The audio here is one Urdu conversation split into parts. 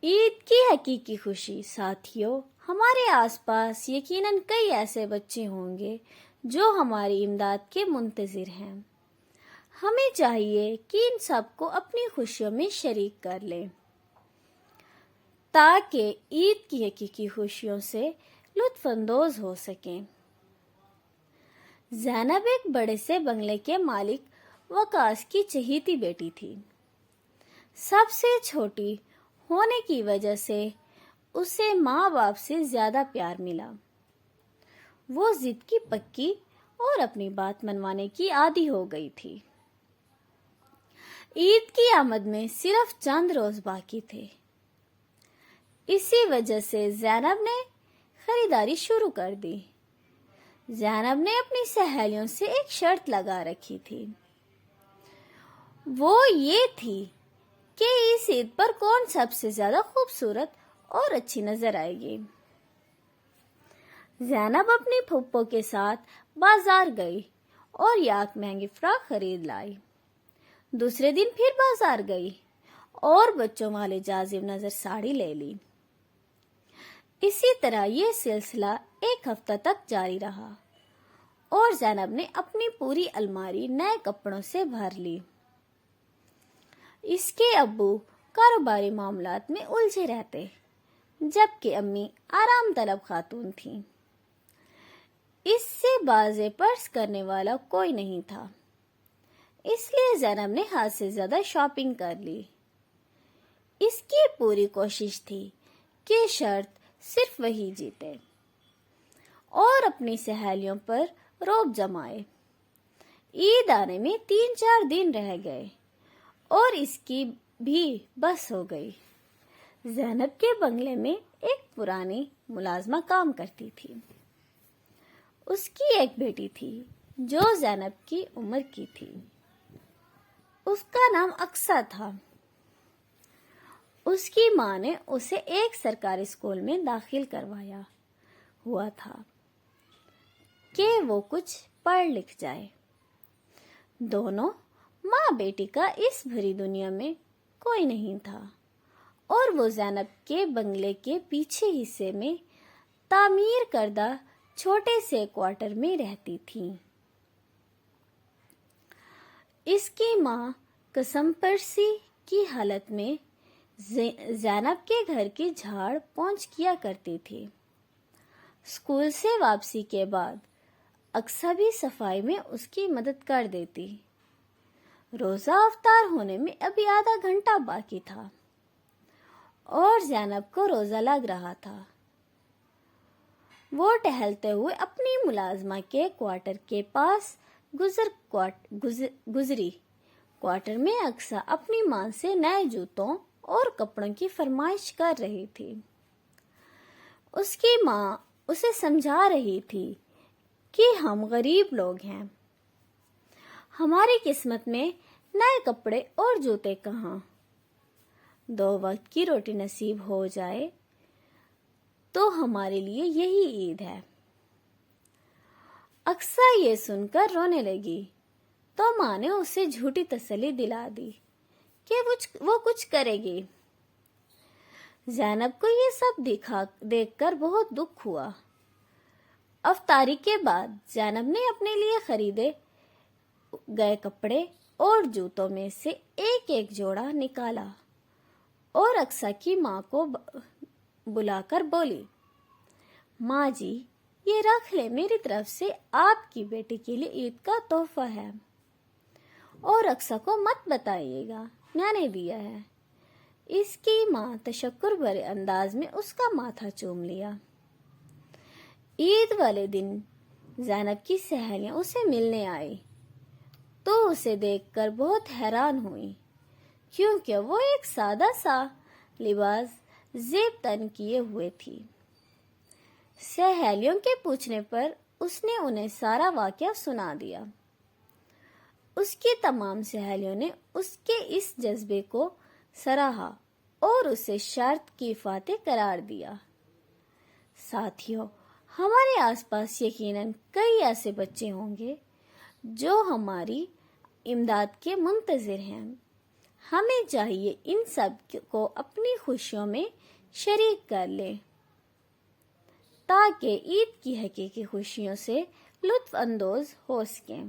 عید کی حقیقی خوشی ساتھیوں، ہمارے آس پاس یقیناً کئی ایسے بچے ہوں گے جو ہماری امداد کے منتظر ہیں۔ ہمیں چاہیے کہ ان سب کو اپنی خوشیوں میں شریک کر لیں تاکہ عید کی حقیقی خوشیوں سے لطف اندوز ہو سکیں۔ زینب ایک بڑے سے بنگلے کے مالک وقاص کی چہیتی بیٹی تھی۔ سب سے چھوٹی ہونے کی وجہ سے اسے ماں باپ سے زیادہ پیار ملا۔ وہ ضد کی پکی اور اپنی بات منوانے کی عادی ہو گئی تھی۔ عید کی آمد میں صرف چند روز باقی تھے۔ اسی وجہ سے زینب نے خریداری شروع کر دی۔ زینب نے اپنی سہیلیوں سے ایک شرط لگا رکھی تھی۔ وہ یہ تھی کہ اس عید پر کون سب سے زیادہ خوبصورت اور اچھی نظر آئے گی۔ زینب اپنی پھپھو کے ساتھ بازار گئی اور یک مہنگی فراق خرید لائی۔ دوسرے دن پھر بازار گئی اور بچوں والے جاذب نظر ساڑی لے لی۔ اسی طرح یہ سلسلہ ایک ہفتہ تک جاری رہا اور زینب نے اپنی پوری الماری نئے کپڑوں سے بھر لی۔ اس کے ابو کاروباری معاملات میں الجھے رہتے جبکہ امی آرام طلب خاتون تھیں۔ اس سے بازے پرس کرنے والا کوئی نہیں تھا، اس لیے زینب نے حد سے زیادہ شاپنگ کر لی۔ اس کی پوری کوشش تھی کہ شرط صرف وہی جیتے اور اپنی سہیلیوں پر رعب جمائے۔ عید آنے میں 3-4 دن رہ گئے اور اس کی بھی بس ہو گئی۔ زینب کے بنگلے میں ایک پرانی ملازمہ کام کرتی تھی۔ اس کی ایک بیٹی تھی جو زینب کی عمر کی تھی۔ اس کا نام اقصی تھا۔ اس کی ماں نے اسے ایک سرکاری اسکول میں داخل کروایا ہوا تھا کہ وہ کچھ پڑھ لکھ جائے۔ دونوں ماں بیٹی کا اس بھری دنیا میں کوئی نہیں تھا اور وہ زینب کے بنگلے کے پیچھے حصے میں تعمیر کردہ چھوٹے سے کوارٹر میں رہتی تھیں۔ اس کی ماں قسم پرسی کی حالت میں زینب کے گھر کی جھاڑ پونچھ کیا کرتی تھی۔ اسکول سے واپسی کے بعد اقصی بھی صفائی میں اس کی مدد کر دیتی۔ روزہ افطار ہونے میں ابھی آدھا گھنٹہ باقی تھا اور زینب کو روزہ لگ رہا تھا۔ وہ ٹہلتے ہوئے اپنی ملازمہ کے کوارٹر کے پاس گزری۔ کوارٹر میں اقصی اپنی ماں سے نئے جوتوں اور کپڑوں کی فرمائش کر رہی تھی۔ اس کی ماں اسے سمجھا رہی تھی کہ ہم غریب لوگ ہیں، ہماری قسمت میں نئے کپڑے اور جوتے کہاں؟ 2 وقت کی روٹی نصیب ہو جائے تو ہمارے لیے یہی عید ہے۔ اقصی یہ سن کر رونے لگی تو ماں نے اسے جھوٹی تسلی دلا دی کہ وہ کچھ کرے گی۔ زینب کو یہ سب دیکھ کر بہت دکھ ہوا۔ افطاری کے بعد زینب نے اپنے لیے خریدے گئے کپڑے اور جوتوں میں سے ایک جوڑا نکالا اور اقصی کی ماں کو بلا کر بولی، ماں جی یہ رکھ لے، میری طرف سے آپ کی بیٹی کے لیے عید کا تحفہ ہے، اور اقصی کو مت بتائیے گا، میں نے دیا ہے۔ اس کی ماں تشکر بھرے انداز میں اس کا ماتھا چوم لیا۔ عید والے دن زینب کی سہیلیاں اسے ملنے آئی تو اسے دیکھ کر بہت حیران ہوئی کیونکہ وہ ایک سادہ سا لباس زیب تن کیے ہوئے تھی۔ سہیلیوں کے پوچھنے پر اس نے انہیں سارا واقعہ سنا دیا۔ اس کی تمام سہیلیوں نے اس کے اس جذبے کو سراہا اور اسے شرط کی فاتح قرار دیا۔ ساتھیوں، ہمارے آس پاس یقیناً کئی ایسے بچے ہوں گے جو ہماری امداد کے منتظر ہیں۔ ہمیں چاہیے ان سب کو اپنی خوشیوں میں شریک کر لیں تاکہ عید کی حقیقی خوشیوں سے لطف اندوز ہو سکیں۔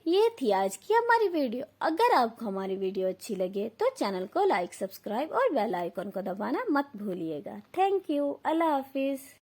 یہ تھی آج کی ہماری ویڈیو۔ اگر آپ کو ہماری ویڈیو اچھی لگے تو چینل کو لائک، سبسکرائب اور بیل آئیکن کو دبانا مت بھولیے گا۔ Thank you. اللہ حافظ۔